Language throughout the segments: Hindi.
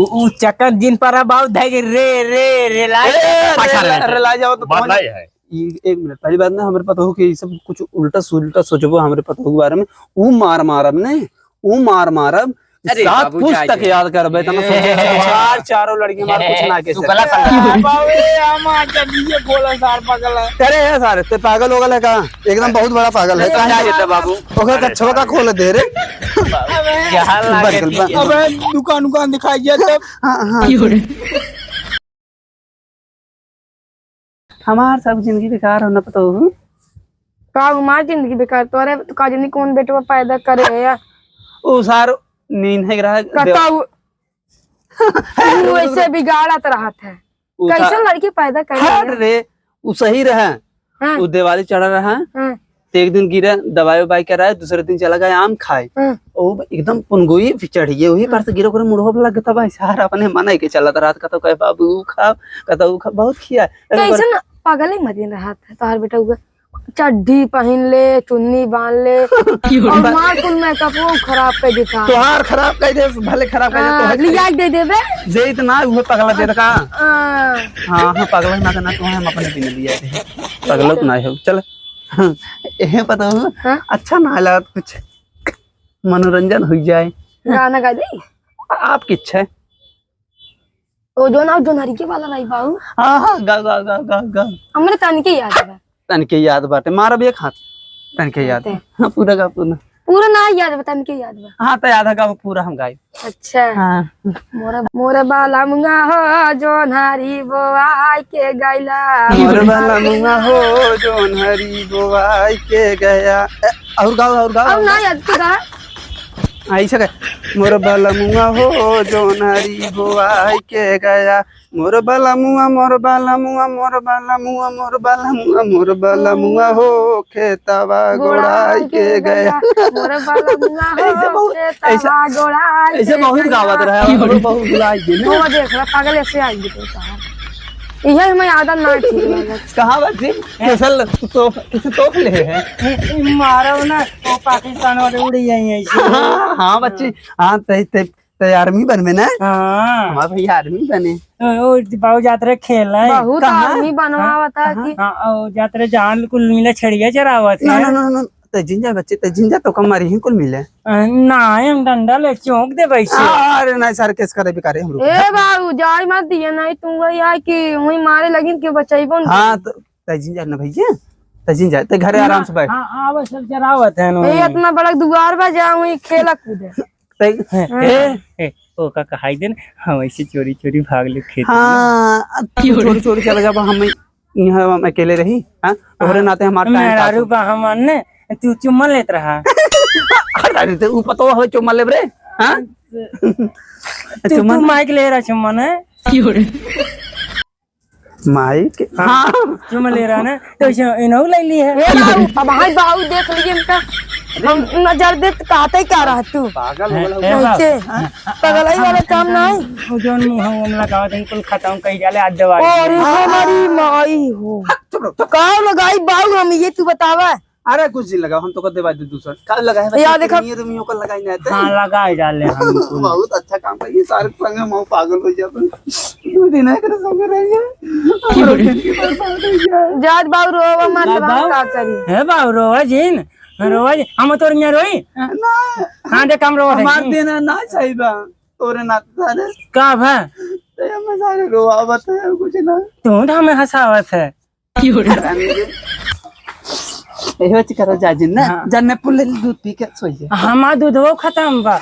उ चक्कर जिन पर बाऊ धाई रे रे ला जाओ तो बात नहीं है। एक मिनट पहली बात ना हमारे पता हो कि सब कुछ उल्टा सुल्टा सोचबो हमारे पता हो बारे में ऊ मार मारब ने ऊ मार मारब सात पुछ तक याद करबे तना चार चारों लड़की मार कुछ ना के बावे आमा जल्दी बोला सार पागल है। अरे है सारे ते पागल हो गए का एकदम बहुत बड़ा पागल है कहां जाते बाबू ओकर कच्छवा का खोल दे रे क्या लागे अबे दुकान दिखाई दे तब हां हमार सब जिंदगी बेकार होना पता हो का हमार जिंदगी बेकार तोरे तो का जिंदगी कौन बेटवा पैदा करे है या ओ सार नींद है रहा कता वो ऐसे बिगाड़त रहत है कैसे लड़की पैदा करे है रे वो सही रहा वो दिवाली चढ़ा रहा एक दिन गिरा दवाई ववाई कर रहा है दूसरे दिन चला गया आम खाए ओ एकदम पुनगोई चढ़िए वही पर से गिरो कर मुड़ो लगता भाई सारा अपने मन के चलत रात का तो कहे बाबू खा कहता ऊ खा बहुत खिया कैसे पागल ही मदीन रहा था तोहर बेटा उगे चड्डी पहन ले चुन्नी बांध ले और मां कुल मेकअप वो खराब कर देता तोहार खराब कर दे भले खराब कर दे लिया दे देबे जे इतना वो पगला दे का हां पगला ना करना तो हम अपने दिन लिया पगला तो नहीं हो चल ये पता हो अच्छा ना हालात कुछ मनोरंजन हो जाए गाना गा दे आप किछ है ओ जो हरिके वाला नहीं बाऊ हां गा हमरे तन के याद है तन के याद बाटे मारब एक हाथ तन के याद हां पूरा गा पूरा ना याद बा तन के याद बा हां तो याद है गा पूरा हम गाए अच्छा हां मोरे बाला मुंगा हो जोन हरी बोआई के गैला मोरे बाला मुंगा हो जोन हरी बोआई के गया और गाओ अब ना याद करा ऐसा मोर बाला मुआ हो जो नारी बोआई के गया मोर बाला मुआ मोर बाला मुआ मोर बाला मुआ मोर बाला मुआ मोर बाला मुआ हो खेतवा गोड़ाई के गया मोर बाला मुआ हो खेतवा गोड़ाई ऐसे बहुत गावत रहा बहुत बुलाई गेल तो देख ला पागल ऐसे आई तो यही हमें आदत ना ठीक लगा कहां बच्चे फसल तो किसे तोप ले है मारो ना वो पाकिस्तान वाले उड़ी जाई ऐसे हां बच्चे हां ते आर्मी बनबे ना हां हमार भैया आर्मी बने ओ बाबू यात्रा खेल है बहुत आर्मी बनवावता कि हां ओ यात्रा जान कुल मिले छड़िया चरावत है ना तजिंजा बच्चे तजिंजा तो कम मारी ही कुल मिले ना हम डंडा ले चौंक दे वैसे अरे नहीं सर केस करे बेकार हम लोग ए बाबू जाई मत दिए नहीं तू वही है कि वही मारे लगिन के बचाइबो हां तो तजिंजा ना भैया तजिंजा ते घरे आराम से बैठ हां आवे सब चरावत है नो ए इतना बड़ा दुआर बा जा वही खेला कूदे ए ओ का कहाई देन हम ऐसे चोरी चोरी भाग ले खेत हां चोरी चला जा हम यहां हम अकेले रही हां तोरे नाते हमार टाइम मेरा रूपा हम ने तू चुम्मा लेत रहा अरे ते ऊ पतो हो चुम्मा ले रे हां तू माइक ले रहा चुम्मा ने माइक हां चुम्मा ले रहा ना तो इनो ले ली है ए बाबू अब हाय बाबू देख लीजिए इनका हम नजर दे कहते क्या रहा तू पागल हो गया कैसे पगलाई वाला काम नहीं वो जोन मुंह हम लगावत है कुल खत्म कई जाले आज दवाई और हमारी माई हो का लगाई बाबू हम ये तू बतावा अरे कुछ नहीं लगा हम तो कर देवा दूसरा कल लगा है यार देखा ये तुम यो को लगाई नहीं आते हां लगाए जाले हम बहुत अच्छा काम कर ये सारे संग हम पागल हो जाते दो दिन है करे संग रह गया जात बाबू रोवा मत का करी है बाबू रोवा जिन रोवा हम तोर में रोई ना हां दे काम रोवा मार देना ना चाहिए बा तोरे नात सारे का भा ते हम सारे रोवावत है कुछ ना तू हमें हंसावत है एहो चिकरा जाजिन ना जन्ने पुले दूध पी के सोइए हमार दूधो खत्म बा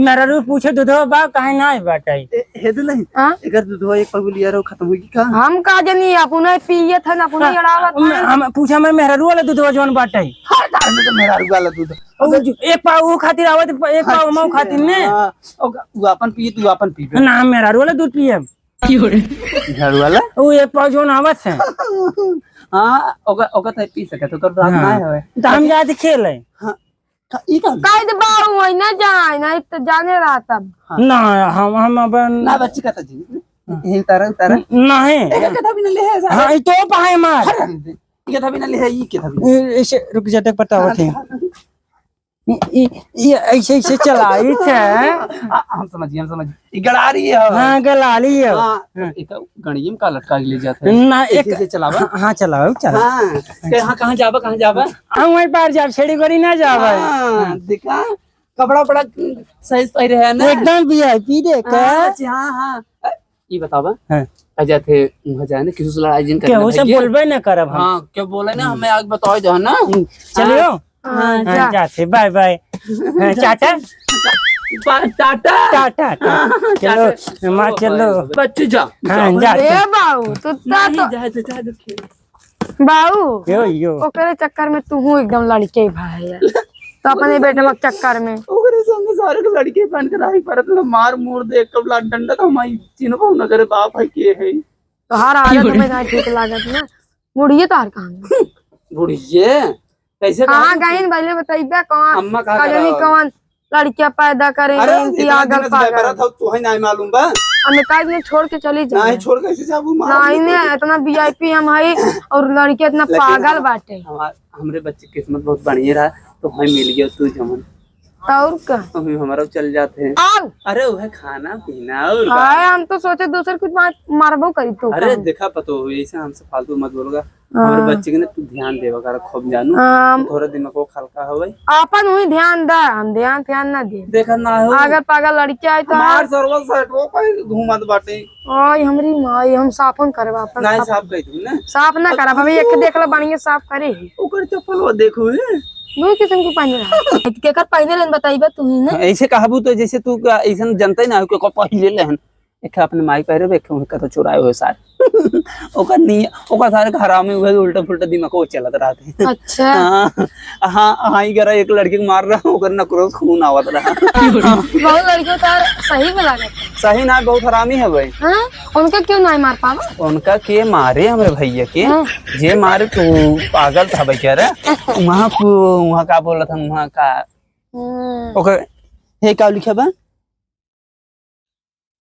मेरा रू पूछे दूधो बा काहे ना बाटाई हे दे नहीं अगर दूधो एक पगुलिया रो खत्म होगी का हम का जनी अपने पिए थ ना अपने अड़ावत हम पूछा मैं मेरा रू वाला दूधो जवन बाटाई हां डाल तो मेरा रू वाला दूध एक पाव वो खातिर आवत एक पाव मऊ खातिर ने वो अपन पिए तू अपन पीबे ना मेरा रू वाला दूध पिए झाड़ू वाला वो एक पाव जवन आवत है हां ओका त पी सके तो दांत ना है तो हम जात खेले हां ई का काहे दे बाबू वही ना जाए नहीं तो जाने रहा तब ना हम अपन ना बच्ची का जी ये तारा नहीं एक कथा भी न ले है हां ई तो पाए मार ये कथा भी न ले है ई कथा भी ऐसे रुक जा तक पता होते ये ऐसे ऐसे चलाई थे। हम समझिए ये गड़ा रही है। हाँ गलाली है। हाँ एक गणिये में का लटका के ले जाते हैं ना एक ऐसे चलावा। हाँ चलाओ चला। हाँ कहाँ जावा हम वहीं पार जाब छेड़ी गोरी ना जावे। हाँ देखा कपड़ा बड़ा सही सही रहे ना एकदम वीआईपी देख। हाँ हाँ ये बतावा अजय थे वहाँ जाए ना किसी से लड़ाई जिन केहू से बोलबे न करब हम। हाँ क्या बोले ना हमें आगे बताओ जो है ना। चलियो हाँ, हाँ, जाते बाय बाय। टाटा टाटा टाटा चलो माँ चलो। बच्चे जा हाँ ए जाते। बाऊ तू तो बाऊ यो यो ओकरे चक्कर में तू हूँ एकदम लड़के भाई यार। तो अपने बेटे के चक्कर में ओकरे संग सारे के लड़के बन कर आई पर तो मार मुर देख कब ला डंडा तो हमारी चिन्ह न करे बाप है के है तो हर आदत में नहीं ठीक लागत ना। मुड़िए तार कहां बुढ़िए कैसे कहां गईन पहले बताइबे कौन अम्मा कहा कजनी कौन लड़कियां पैदा करे अरे इनकी आगल पागल। था तू है नहीं मालूम बा हमें काज में छोड़ के चली जा नहीं छोड़ कैसे जाबू मार नहीं ने इतना वीआईपी हम है और लड़के इतना पागल बाटे। हमरे बच्चे किस्मत बहुत बढ़िया रहा तो हमें मिल गया तू जमन और का हमारा चल जाते हैं। आओ अरे वह खाना पीना और हाय हम तो सोचे दूसर कुछ बात मारबो करी तो अरे देखा पतो हो ऐसे हमसे फालतू मत बोलगा हमारे बच्चे के ना तू ध्यान देवा कर खूब जानू थोड़ा दिमाग को हल्का हो भाई अपन हुई ध्यान दा हम ध्यान ना दे देखा ना हो अगर पागल लड़की आई तो मार सर्वल सेट हो कोई घूमत बाटे ओए हमरी माई हम साफन करवा अपन नहीं साफ कह तू ना साफ ना करब अभी एक देख लो बढ़िया साफ करे ओकर चप्पल वो देखो है दो किस्म के पहने रहा केकर पहने रहन बताइबा तू ही ना ऐसे कहबू तो जैसे तू ऐसा जानते ही ना हो को पहिले लेहन एक अपने माई पहरे देखे उनका तो चुराए हुए सारे ओकर नहीं ओकर सारे हरामी हुए उल्टा फुल्टा दिमाग को चलत रहते। अच्छा हाँ हाँ ही करा एक लड़के को मार रहा ओकर नकरो खून आवत रहा। बहुत लड़कियों तो सही में लागत सही ना बहुत हरामी है भाई। हां उनका क्यों नहीं मार पावा उनका के मारे हमारे भैया के जे मारे तो पागल था भाई कह रहा वहाँ का बोला था वहाँ का ओकर हे का लिखा बा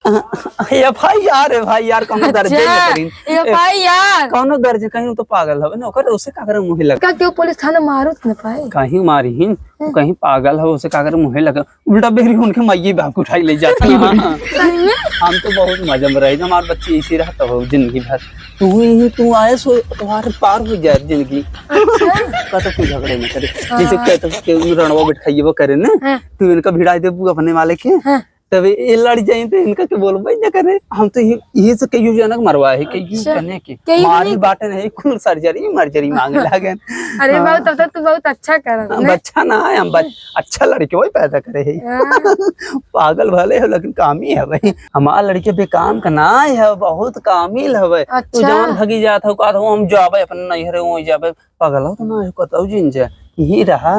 एफआईआर है भाई यार कौनो दर्जे में करीन एफआईआर कौनो दर्जे कहीं तो पागल हवे ना ओकर उसे कागर मुहे लगा का क्यों पुलिस थाना मारूत न पाए कहीं मारी ही कहीं पागल है उसे कागर मुहे लगा उल्टा बेरी उनके माई बाप उठाई ले जाता है। हम तो बहुत मजा में रहे हमारे बच्चे ऐसे रहता हो जिंदगी भर तू आए सो तुम्हारे पार हो जाए जिंदगी का तो कोई झगड़े में करे जैसे कहते रणवा बैठाइए वो करे ना तू इनका भिड़ा दे अपने वाले के तब ये लड़ जाए तो इनका क्या बोलो भाई क्या करे हम तो ये से कई जनक मरवा है कई करने के मारी बाटे नहीं कुल सर्जरी मांगे लगे। अरे बहुत तब तक तू बहुत अच्छा कर रहा है। बच्चा ना है हम अच्छा लड़के वही पैदा करे है पागल भले है लेकिन कामी है भाई हमारा लड़के बेकाम का ना है बहुत कामिल है भाई तू जवान भगी जाता हो कहता हम जाबे अपन नहीं रे वही जाबे पागल हो तो ना कहता जिन जा यही रहा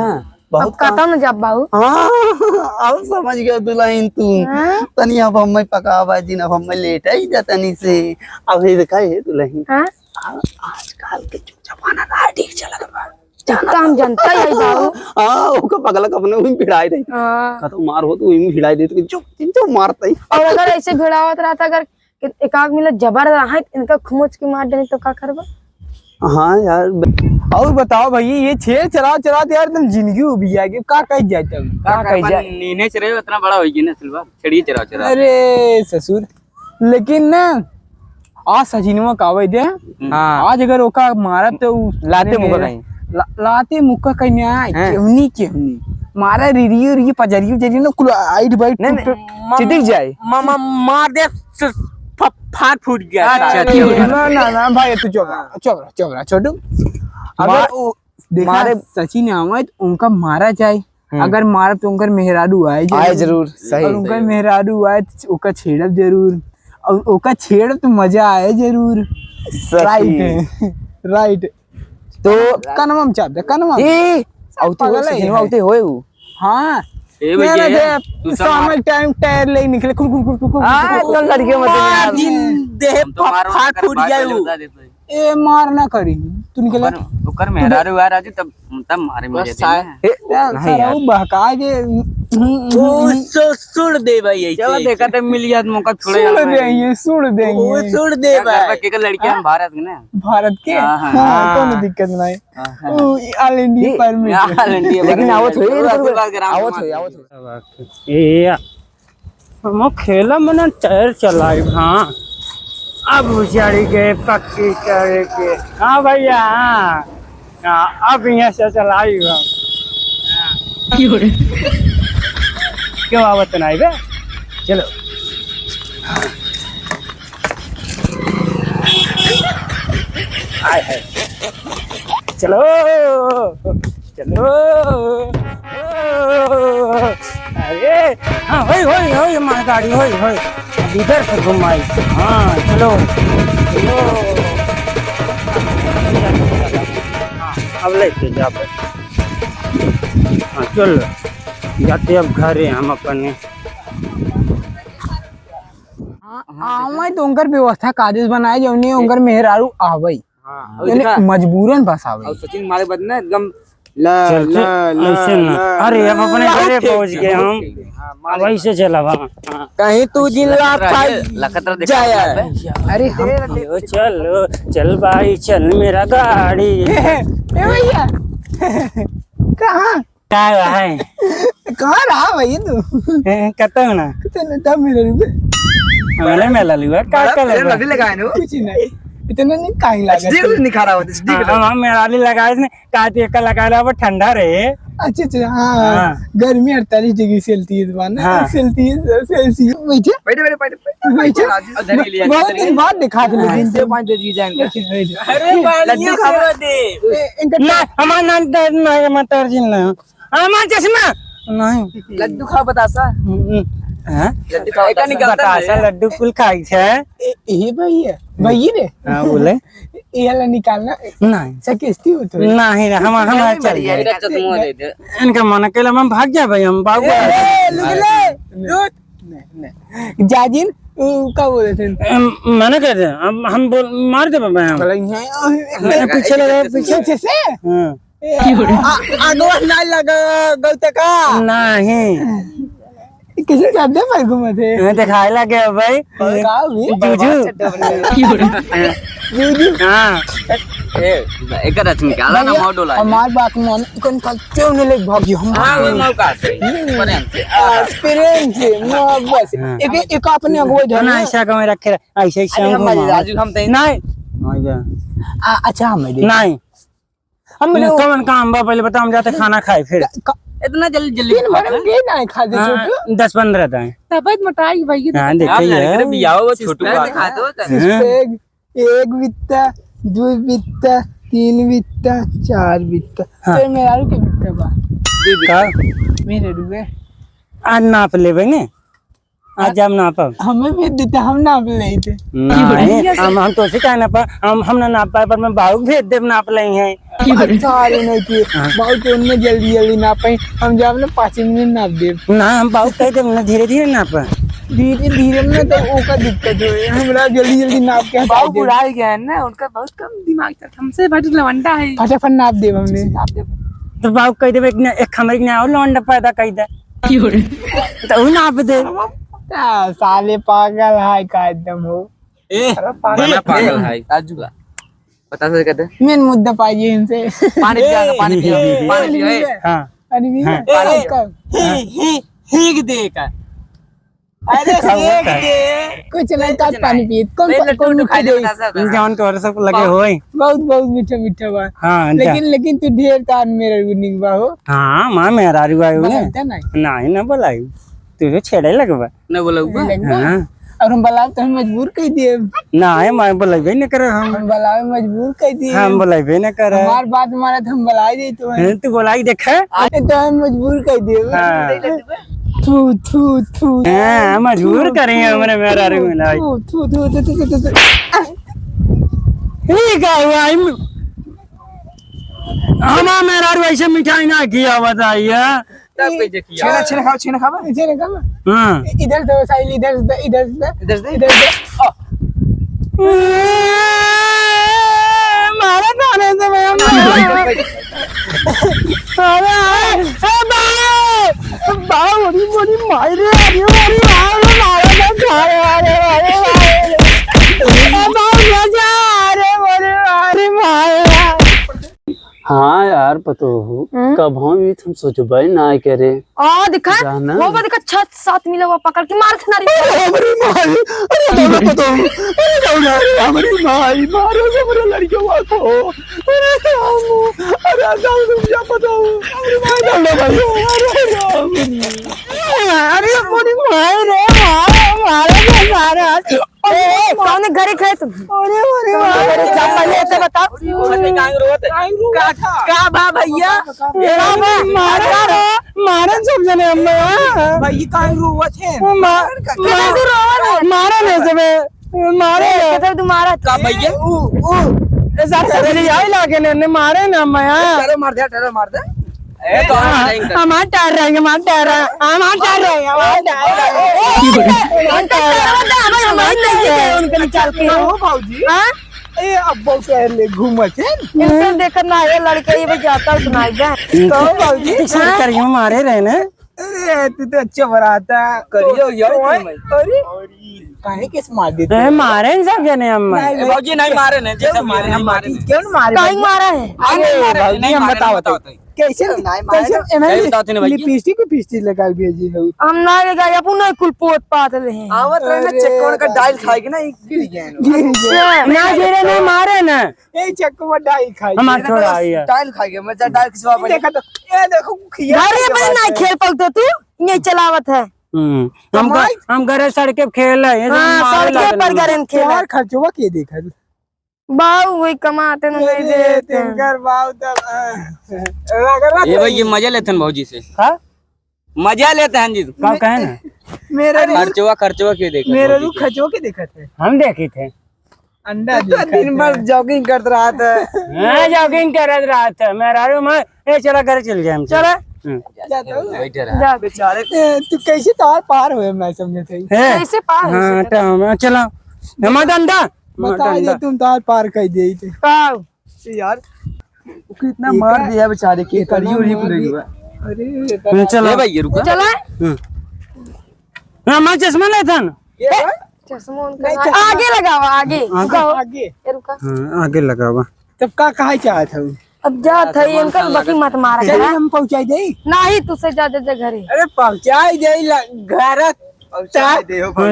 बहुत कतम न जब बाऊ अब समझ गया दुल्हन तू तनी अब हम पकावा जी अब हम लेट आई जा तनी से अब ये देखा है दुल्हन आजकल के जमाना ना ठीक चलत बा हम जनता है बाऊ हां ओका पगला अपने वही भिड़ाई रही का तो मार हो तो वही भिड़ाई दे तो जो मारता ही और अगर ऐसे भिड़ावत रहता अगर एक आग मिला जबर रहा इनका खुमुच के मार देने तो का करबा। हाँ यार और बताओ भैया ये छेड़ चला यार एकदम जिंदगी उभी है कि का कह जाए तब का कह जाए नीने चले उतना बड़ा होगी ना सिलवा छड़िए चरा अरे ससुर लेकिन ना आज सचिनवा कावे दे आज अगर ओका मारा तो लाते मुका कहीं लाते मुका कहीं नहीं आए केहनी मारा रिरियो पजरियो ना कुल आइट बाइट चिटिक जाए मामा मार दे फाट फूट गया। अच्छा ना भाई तू चोबरा छोटू अगर मारे सचिन आवाज उनका मारा जाए अगर मारा तो उनका मेहरारू आए जरूर सही और उनका मेहरारू आए उनका छेड़ब जरूर और उनका छेड़ तो मजा आए जरूर। राइट तो कनमम चाप कनमम ए औते होए हां ए भैया तू समय टाइम टायर ले निकले कुल तो लड़के मत देह फाट फूट गया ए मार ना करी तू निकल ओकर मेहरारू आ राजू तब मारे मुझे सारा वो बहका के सुड़ दे भाई ऐसे चलो देखा तो मिल गया मौका छोड़े सुड़ देंगे सुड़ दे भाई के लड़की हम भारत के ना भारत के कोनो दिक्कत नहीं ऑल इंडिया परमिट लेकिन आवत ए हम खेला मना टायर चलाई हाँ अब उचारी के पक्की करे के हाँ भैया हाँ अब यहाँ से चलाई हम क्यों आवत नहीं बे चलो आए है चलो चलो अरे हाँ होई हमारी गाड़ी होई इधर से घुमाई हाँ चलो चलो अब लेके जा पे हाँ चल जाते अब घरे हम अपने आवे तो उनकर व्यवस्था कागज बनाए जो नहीं उनकर मेहरारू आवई मजबूरन बस आवे सचिन मारे बद ना एकदम ऐसे ना अरे अब अपने घरे पहुंच गए हम अब ऐसे चला वहाँ कहीं तू जिला लखतरा जाया अरे चल चल भाई चल मेरा गाड़ी भैया कहाँ है कहाँ रहा भैया तू कतो ना तब मेरे मैंने मेला लिया का लगाए ना कुछ नहीं इतना नहीं काहे लगा नहीं खा रहा होता हम मेराली लगाए ने काट एक लगा रहा वो ठंडा रहे अच्छा अच्छा हाँ गर्मी 48 डिग्री सेल्सियस बना सेल्सियस बैठे बहुत दिन बाद दिखा दे लेकिन से 5 डिजाइन का अरे लड्डू खा दे ना हमारा नाम नहीं मतर जिन ना हमारा चश्मा नहीं लड्डू खा बतासा हां लड्डू खा बतासा लड्डू कुल खाई छे ये भैया रे हां बोले ये वाला निकालना नहीं सकेस्ती हो तो नहीं हमारा चल गया चश्मा दे दे इनका मन केला हम भाग जा भाई हम बाबू जाजिन क्या बोले थे मैंने कह दे हम बोल मार दे बाबा हम पीछे लगा पीछे से हां आगवा ना लगा गलत का नहीं किसी जाते पर घूमे थे दिखाए लगे भाई जूजू हाँ एक रच निकाला ना मॉडल है हमार बात मन कौन क्यों नहीं ले भागी हम हां वो मौका से प्रेम से मोहब्बत से एक अपने अगुए धन ना ऐसा का मैं रखे ऐसे ऐसे हम राजू हम नहीं अच्छा हम नहीं हम कौन काम बा पहले बता हम जाते खाना खाए फिर इतना जल्दी दिन भर में के ना खा दे छोटू 10-15 दाएं तबत मोटाई भाई हां देखिए बियाह छोटू दिखा दो एक बित्ता दो बित्ता तीन बित्ता चार बित्ता फिर मेरा के बित्ता बा मेरे रुपए आज नाप लेबे आज हम नाप हमें भी देते हम नाप ले थे नहीं हम तो से कहना पर हम ना नाप पाए पर मैं बाहु भेज दे नाप ले हैं सारे नहीं किए बहुत उनने जल्दी नाप पाए हम जब ना 5 मिनट नाप दे ना हम बाहु कह दे ना धीरे नाप धीरे में तो ओका दिक्कत हो हमरा जल्दी नाप के बाबू बुढ़ा गया है ना उनका बहुत कम दिमाग था हमसे बड़ी लवंडा है फटाफट नाप दे हमने तो बाबू कह दे एक हमारे ना और लौंडा पैदा कर दे तो वो नाप दे साले पागल है का एकदम हो पागल है राजू का पता से कहते मेन मुद्दा पाइए इनसे पानी पिया हां पानी पिया हिग दे का अरे सेक दे कुछ नहीं का पानी पिए कौन खा दे जान तो सब लगे होई बहुत मीठा बा हां लेकिन तू ढेर तार मेरे गुनिंग बा हो हां मां मेरा रुआ नहीं ना बोलाई तू तो छेड़े लगबा न बोलूगा हां और हम बलाव तो हम मजबूर कर दिए ना है मैं बोलेबे न करे हम बलाव मजबूर कर दिए हम बोलेबे न करे हमार बात मारा तो हम बलाई दे तू बोलाई देखे तो हम मजबूर कर दिए थू हां मजबूर करेंगे हमने मेरा रे मिलाई थू ठीक है भाई हमारा मेरा वैसे मिठाई ना किया बताइए छेना खावा हां इधर दो साइल इधर मारा खाने से मैं हाँ यार पतो कब हम भी तुम सोचबे ना करे दिखा जाना। वो बा दिखा छत साथ मिला हुआ पकड़ के मार थे नारी हमारी माई अरे बाबा पतो अरे दौड़ा हमारी माई मारो सबरे लड़कियों को अरे राम अरे जाओ तुम जा पतो हमारी माई दौड़ा भाई अरे पूरी माई रे मारो के सारा कौन घरे खाए तुम अरे क्या पहले से बताओ का बा भैया मारन सब जने अम्मा भाई कांग रोवत है मारन है सबे मारे किधर तू मारा का भैया ए सर सर यही लागे ने मारे ना अम्मा टेरो मार दे ए तो हम टार रहेंगे हम टार रहेंगे उनके निकाल के हो भाऊजी हां ए अब्बो शहर ले घूमत है इनसे देखना है लड़के ये जाता है सुनाई जा तो भाऊजी करियो मारे रहे ने अरे तू तो अच्छा बराता करियो यार अरे काहे किस मार देते मारे सब जने अम्मा भाजी नहीं मारे ने जैसे मारे हम मारे क्यों मारे कहीं मारा है भाऊजी हम बताओ कैसे लिपस्टिक पिस्टिक लगा भेजी है हम ना ले गए अपन नहीं कुल पोत पात ले हैं आवत रहे ना चक्कर का डाइल खाएगी ना गिर गया ना जेरे नहीं मारे ना ए चक्कर में डाइल खाएगी हमार छोड़ा आइए डाइल खाएगी मैं डाइल किसवा पर देखा तो ये देखो खिया घरे पर ना खेल पलतो तू ये चलावत है हम घरे सड़के खेल रहे हां सड़के पर गरन खेल यार खर्चवा के देखा बाऊ वही कमाते ना नहीं देते तिनकर बाऊ तब ये भाई ये मजा लेते हैं भाजी से हां मजा लेते हैं जी का कहे ना मेरे खर्चवा क्यों देखा मेरे को खर्चवा के देखा थे हम देखे थे अंडा दिन भर जॉगिंग करते रहा था मैं जॉगिंग कर रहा था मेरा रूम है ए चला घर चल जाए हम चला बैठे रहा जा बेचारे तू कैसे तार पार हुए मैं समझे थे कैसे पार हां तो चला हम अंडा बता दे तुम तार पार कर दे थे पाओ यार कितना मार दिया बेचारे के करियो रिप लगी अरे चला भाई ये रुका चला हम चश्मा लेता ना चश्मा उनका आगे लगावा आगे आगे ये रुका हां आगे लगा हुआ तब का कहा चाहत हूं अब जा था इनका बाकी मत मारा चल करा हम पहुंचाई दे नहीं तुझसे जा जा घरे अरे पहुंचाई दे घर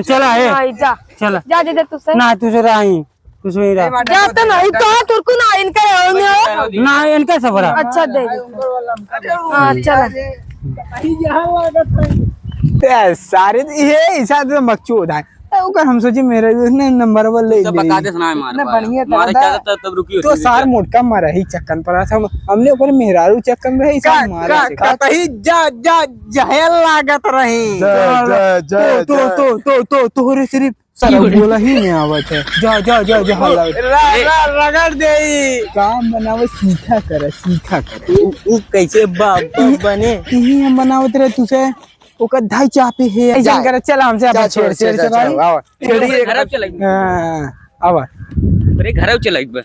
चला है नहीं जा चला जा जा तुझसे ना तुझे रही कुछ नहीं रहा जा तो नहीं कहा तुरकु ना इनका ना इनका सफरा अच्छा दे हां चला सारे ये ऐसा तो मकचूद है ओकर हम सोचे मेरे ने नंबर वर ले तो बता दे सुना है मार ना बढ़िया मारे क्या तब रुकी तो सार मोटका मारा ही चक्कन पड़ा था हमने ओकर मेहरारू चक्कन रहे सार मारा कतही जा जा जहल लागत रही तो तोरे सिर्फ सर बोला ही नहीं आवत है जा जा जा जा रगड़ दे काम बनावे सीखा कर वो कैसे बाप बने यही हम बनावत रहे तुसे ओकर धाई चापे है ऐसा कर चला हमसे अपन छोड़ से भाई छेड़ी घर चला हां आवा अरे घर चला एक बार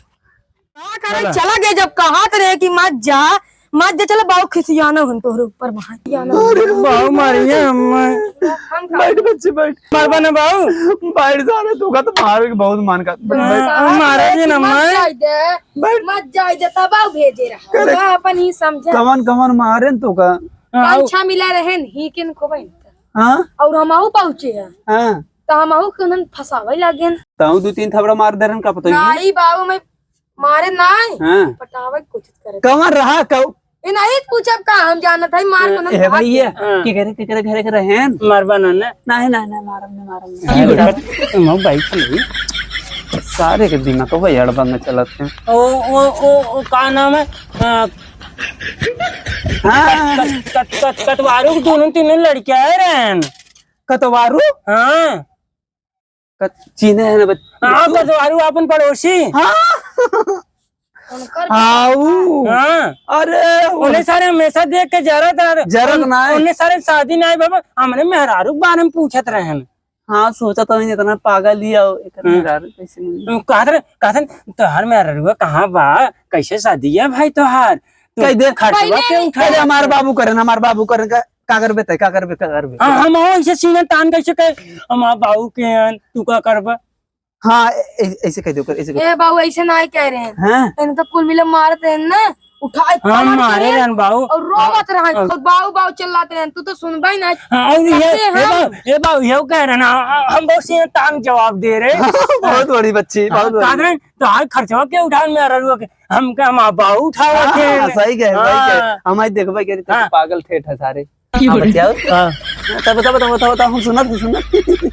चला गए जब कहा रहे कि मत जा चला बाऊ खिसियाना हन तोहरे ऊपर महायाना अरे बाऊ मारिए अम्मा बैठ बच्चे बैठ मारबा ना बाऊ बैठ जाने तू का तो मार के बहुत मान का मारे जी ना मत जाए दे तबाऊ भेजे रहा अपन ही समझा कमन मारे तो का पंछा मिला रहे ही किन को बहन हां और हमहु पहुंचे हैं हां तो हमहु कनन फसावे लागेन ताऊ दो तीन थबड़ा मार देरन का पता नहीं बाबू मैं मारे नहीं हां पटावे कोशिश करे कमन रहा कौ ए नहीं पूछब का हम जानत है मार कनन ए भैया के करे घरे के रहन मारबा ना नहीं मारम हम बाइक चली सारे के दिमाग को भैया में चलते हैं ओ का नाम है कटवारू दोनों तीनों लड़कियां है रहन कतवारू हाँ चीने है ना हाँ कटवारू अपन पड़ोसी आऊ हाँ अरे उन्हें सारे हमेशा देख के जरत ना उन्हें सारे शादी ना बाबा हमने मेहरारू के बारे में पूछत रहन हाँ सोचा तो नहीं इतना पागल ही आओ कैसे मिली? कहतन तोहार मेरा रुआ कहाँ बा, कैसे शादी है भाई तोहार? कई दे खर्चवा के उठा अरे हमारे बाबू करन का करबे हम ऐसे सीना तान कैसे कह हमार बाबू के तू का करबा? हाँ ऐसे कह दो ऐसे ए बाबू ऐसे ना कह रहे हैं, हैं इन्हें तो कुल मिले मारते हैं ना, उठा हम मारे रहन बाबू और रोवत रहा और बाऊ बाऊ चिल्लाते हैं, तू तो सुनबा ही ना। और ये बाबू ये कह रहे ना हम बहुत सीना तान जवाब दे रहे। बहुत बड़ी बच्ची बहुत बड़ी। तो हर खर्चवा के उठा मेरा रुआ के हम क्या हमार बाबू उठा हाँ, सही कह हमारे देखो कह रही पागल ठेठ है सारे। बता हम सुनत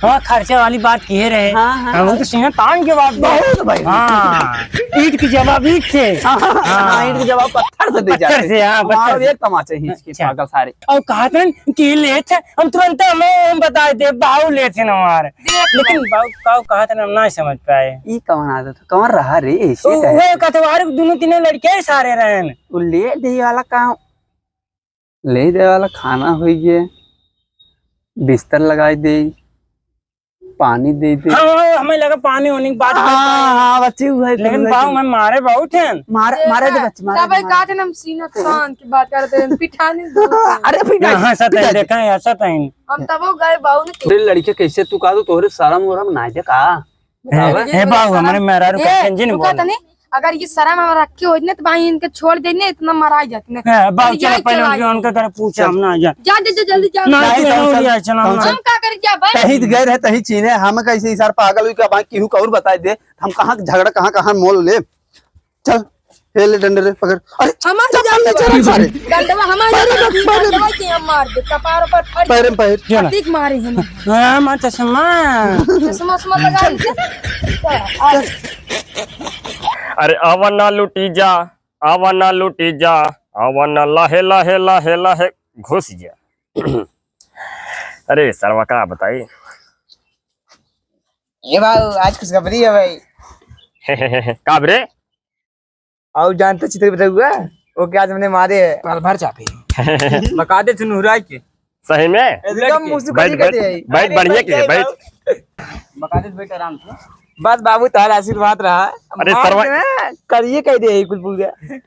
हाँ खर्चे वाली बात कह रहे। हम तो सीना तान जवाब बहुत भाई। हाँ ईट की जवाब ईट से, ईट के जवाब पत्थर से दे जाते। पत्थर से, हाँ, पत्थर से। एक तमाचे खींच के पागल सारे। और कहा था कि ले थे हम तुरंत हम बताए थे बाहु ले थे हमारे, लेकिन बाहु कहा था हम ना समझ पाए। ई कौन आता था कौन रहा रे ऐसे वो कतवार दोनों तीनों लड़के सारे रहे। वो ले दे वाला काम ले दे वाला खाना हो गया, बिस्तर लगाई दे, पानी दे दे। हाँ हमें लगा पानी होने की बात। हाँ बच्चे हुए लेकिन बाहु में मारे बहुत थे। मारे दे बच्चे मारे। भाई कहा थे हम सीना तान की बात करते हैं, पिठाने अरे हाँ सत है देखा है सत है। हम तब वो गए बाऊ ने तेरे लड़के कैसे तू कहा तो तोहरे सारा मोरम ना दे का है बाहु हमारे मेरा तू कहता नहीं अगर ये शराब हम रखे हो तो भाई इनके छोड़ देने इतना मरा जाते हैं। बाहु चलो पहले उनका कर पूछा हम ना जा जा जल्दी जा हम का कर जा भाई कहीं गए रहे तही चीने हम कैसे इसार पागल हुई का बाकी केहू और बता दे हम कहां झगड़ा कहां मोल ले। चल ले डंडे रे पकड़। अरे हमारे जान चल सारे डंडवा हमारे डंडवा के हम मार दे कपार पर फट पैर में पैर ठीक मारे हम। हां मा चश्मा चश्मा लगा ले। अरे आवा लुटी जा आवा लाहे लाहे लाहे लाहे घुस जा। अरे सरवा का बताई ये बाबू आज खुशखबरी है भाई। काबरे और जानते चित्र बता हुआ वो क्या हमने मारे पल भर चापे बका दे चुनुराई के सही में एकदम मुस्कुराई बैठ के बैठ बढ़िया के बैठ बका दे बेटा आराम से बस बाबू तारा आशीर्वाद रहा। अरे सरवा करिए कह दे कुल पूरा ये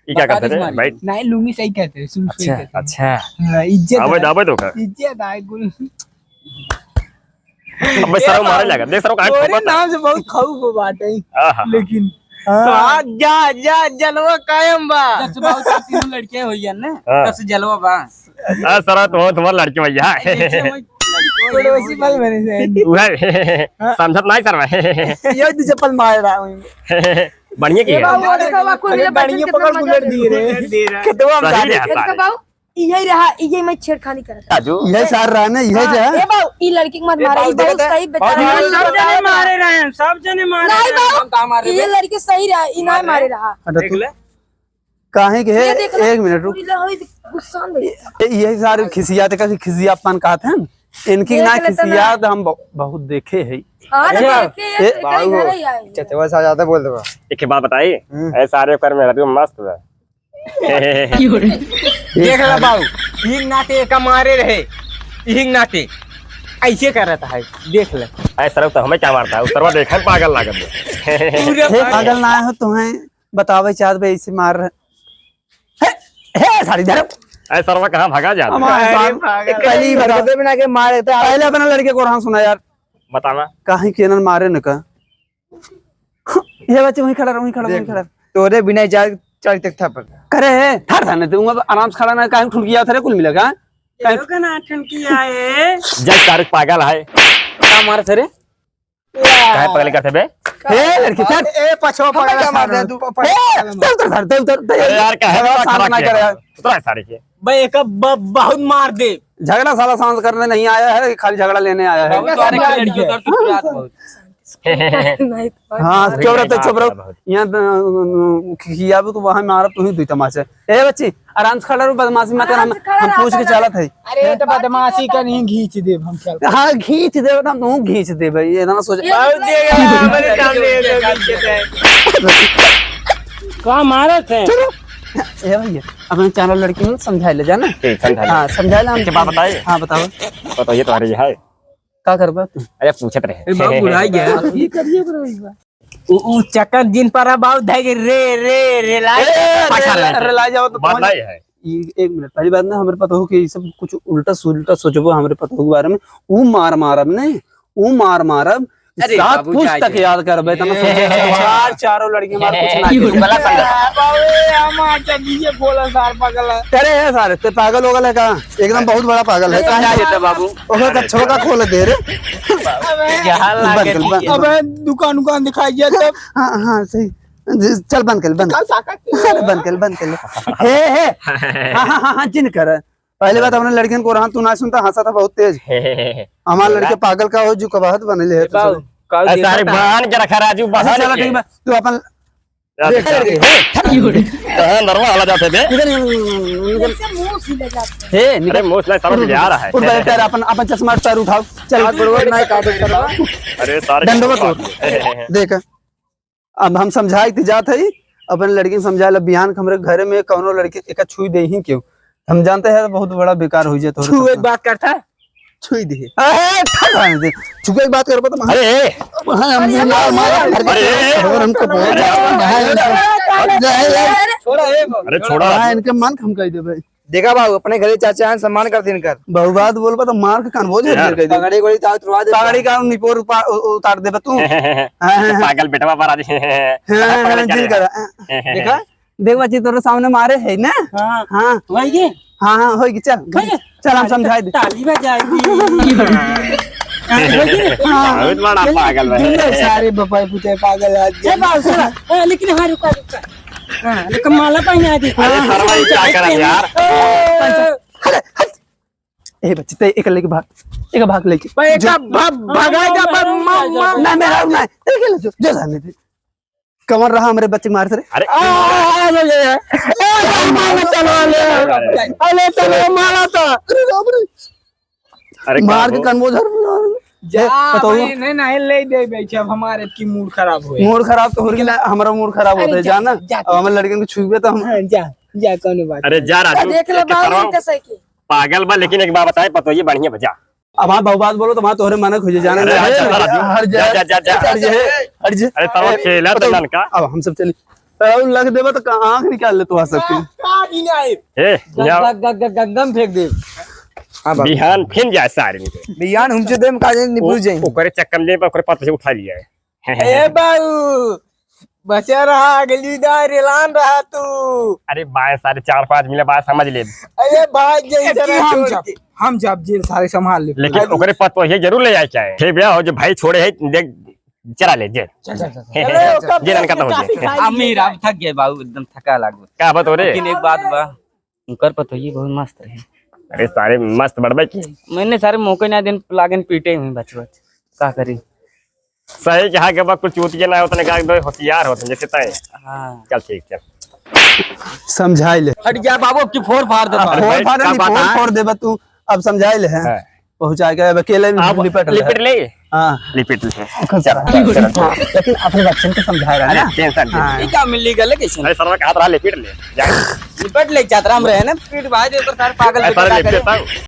क्या कहते रे बैठ। नहीं लुंगी सही कहते हैं सुन अच्छा अच्छा इज्जत आवे तो का इज्जत आए कुल अब मैं सरवा मारे लगा देख सरवा तोरे कहां नाम से बहुत खाऊ को बात है आहा लेकिन जा जा जलवा कायम बा जब बहुत तीनों लड़के होइए ना तब से जलवा बा। हां सरवा तो तुम्हारा लड़के भैया पड़ोसी पल बने से उहे समझत नहीं सरवा ये दू चप्पल मार रहा हूं बढ़िया की है बाऊ देखो बा कुल मिले गाड़ियां पकड़ बुलेट दिए रे कितवा हम सही जा है सारे बाऊ यही रहा यही मैं छेड़खानी करता राजू यही सार रहा ना यही जा ए बाऊ ई लड़की को मत मारे ई बहुत सही बेचारा सब जने मारे रहे सब जने मारे नहीं बाऊ ये लड़की सही रहा ई ना मारे रहा देख ले काहे के है एक मिनट रुक। गुस्सा में यही सारे खिसियात का खिसियापन कहते हैं इनकी ना खिसियात हम बहुत देखे है। हां देखे ये घर ही आए चचवा सा ज्यादा बोल दो एक बात बताई ऐ सारे कर मेरा भी मस्त है। देख ले बाबू हिंग नाते का मारे रहे हिंग नाते ऐसे कर रहा है देख ले ऐ सरव तो हमें क्या मारता है उस सरवा देखन पागल लागत है। हे पागल ना हो तुम्हें बतावे चाहत भाई ऐसे मार रहे हे सारी धर ऐ सरवा कहां भागा जाता पहली बार बना के मारे थे पहले अपना लड़के को रहा सुना यार बताना काहे के न मारे न का ये बच्चे वहीं खड़ा तोरे बिना जा चल तक था पर करे थर थाने दूंगा आराम से खड़ा ना काहे ठुनकिया था कुल मिलेगा का ना ठनकी आए जब सारे पागल है का मार थे रे काहे पागल करते बे हे लड़की चल ए पछवा पड़ा मार दे तू उतर अरे यार काहे शांत ना कर यार उतरा सारे के भाई एक बहुत मार दे झगड़ा साला शांत करने नहीं आया है खाली झगड़ा लेने आया है। नहीं हाँ चुप रहो यहाँ खिया तो वहाँ मारा तू ही दुई तमाशे ए बच्ची आराम से खड़ा रहो बदमाशी मत कर हम पूछ के चलत है। अरे तो बदमाशी का नहीं खींच दे हम चल हाँ खींच दे हम तू खींच दे भाई ये ना सोच का मारे थे ए भैया अपने चैनल लड़की में समझा ले जाना। ठीक समझा हाँ समझा ले हम के बात बताइए हाँ बताओ बताइए तुम्हारी है का करबा तू अरे पूछत रहे बाबू बुढ़ाई गया ये करिए बड़ा उ चक्कर जिन पर बाबू धागे रे रे रे लाई ला जाओ तो बात नहीं है। एक मिनट पहली बात ना हमारे पता हो कि ये सब कुछ उल्टा सुलटा सोचबो हमारे पता हो के बारे में ऊ मार मारब ने ऊ मार मारब अरे सात बाबू पूछ जाए तक याद करबे तना चारों लड़की मार कुछ ना गला समझा। बाबू हमार चलिए बोला सार पागल है। करे है सारे ते पागल हो गए का एकदम बहुत बड़ा पागल है क्या देता बाबू ओकर कच्छो का खोल दे रे क्या लागे बंद कर, अबे दुकान दिखाई दिया तब हाँ हाँ सही चल बंद कर बंद कर हे हाँ जिन कर पहले बात हमने लड़कियन को रहा तू ना सुनता हंसा था बहुत तेज हमारे लड़के पागल का हो जो कबाहत बनले है तो सारे बहन के रखा राजू अच्छा बहन चलो ठीक है तू अपन नरवा वाला जाते थे। हे अरे मोसला सारा आ रहा है। उठ बैठ यार अपन अपन चश्मा पैर उठाओ चल बरोबर नहीं काटो अरे सारे दंडवत हो देख अब हम समझाई थी जात है अपन लड़की समझा ला बिहान हमरे घर में कौनो लड़की एक छुई दे ही क्यों हम जानते हैं बहुत बड़ा बेकार हो जाए तो तू एक बात करता छुई दे छुके एक बात कर तो अरे हमको अरे छोड़ा इनके मन हम कह दे भाई देखा बाबू अपने घरे चाचा हैं सम्मान कर दिन कर बहुबात बोल तो मार के कान बोझ कह दे पगड़ी गोड़ी ताऊ तुरवा दे पगड़ी का निपोर उतार दे तू पागल बेटवा पर आज जिन कर देखा देख बच्ची तोरे सामने मारे है ना हाँ वही हाँ हाँ होगी चल हम समझाई दे ताली बजाएगी बहुत बड़ा पागल है। सारे बपाई पुते पागल है बाबू लेकिन हाँ रुका लेकिन माला पहना दी अरे सरवा ये क्या कर यार। ए बच्ची ते एक लेके भाग लेके भगाएगा ना मेरा ना देख ले जो जाने दे कमर रहा हमारे बच्चे मार से अरे चलो मारा तो अरे मार के कान बोझ नहीं ले दे बेचे अब हमारे की मूड खराब हुए मूड खराब तो हो गया हमारा मूड खराब होता है जाना अब हमारे लड़के को छुए तो हम जा कौन बात अरे जा राजू देख ले बाबू कैसे की पागल बा लेकिन एक बात बताए पतो ये बढ़िया बजा अब हाँ बहुबात बोलो तो वहाँ तोहरे मन खोजे जाना अरे हर जा जा जा जा हर जे अरे सरवा खेला तो लड़का अब हम सब चली लग देवा तो आंख निकाल ले तो आ सबकी ए जाओ गंगम फेंक दे बिहान फिन जाए सारे बियान हमसे देम काजे निपुर जाए ओकरे चक्कर में ओकरे पत से उठा लिया है। ए बाबू बचा रहा अगली दार ऐलान रहा तू अरे बाय सारे 4-5 मिले बात समझ ले अरे भाई जैसे हम जब जेल सारे संभाल ले लेकिन ओकरे पत तो ये जरूर ले जाए चाहे ठीक भैया हो जो भाई छोड़े है देख चला ले जेल जेल अनका तो हो जाए। अमीर अब थक गए बाबू एकदम थका लागो क्या बात हो रे लेकिन एक बात बा उनकर पतो ये बहुत मस्त रहे अरे सारे मस्त बड़बे की मैंने सारे मौके ना दिन लागन पीटे हुए बच का करी सही कहा के बाद कुछ चूतिया ना उतने का दो होशियार होते जैसे तय हाँ चल ठीक चल समझाई ले हट गया बाबू अब की फोड़ फाड़ दे फोड़ दे तू अब समझाई ले है पहुंचाए गए अकेले लिपट ले हाँ लिपट ले लेकिन अपने बच्चे को समझा रहा है ना टेंशन क्या मिली गले कैसे अरे सरवा का हाथ रहा लिपट ले जा लिपट ले चातरा हम रहे ना पीठ भाई दे तो सारे पागल सारे लिपट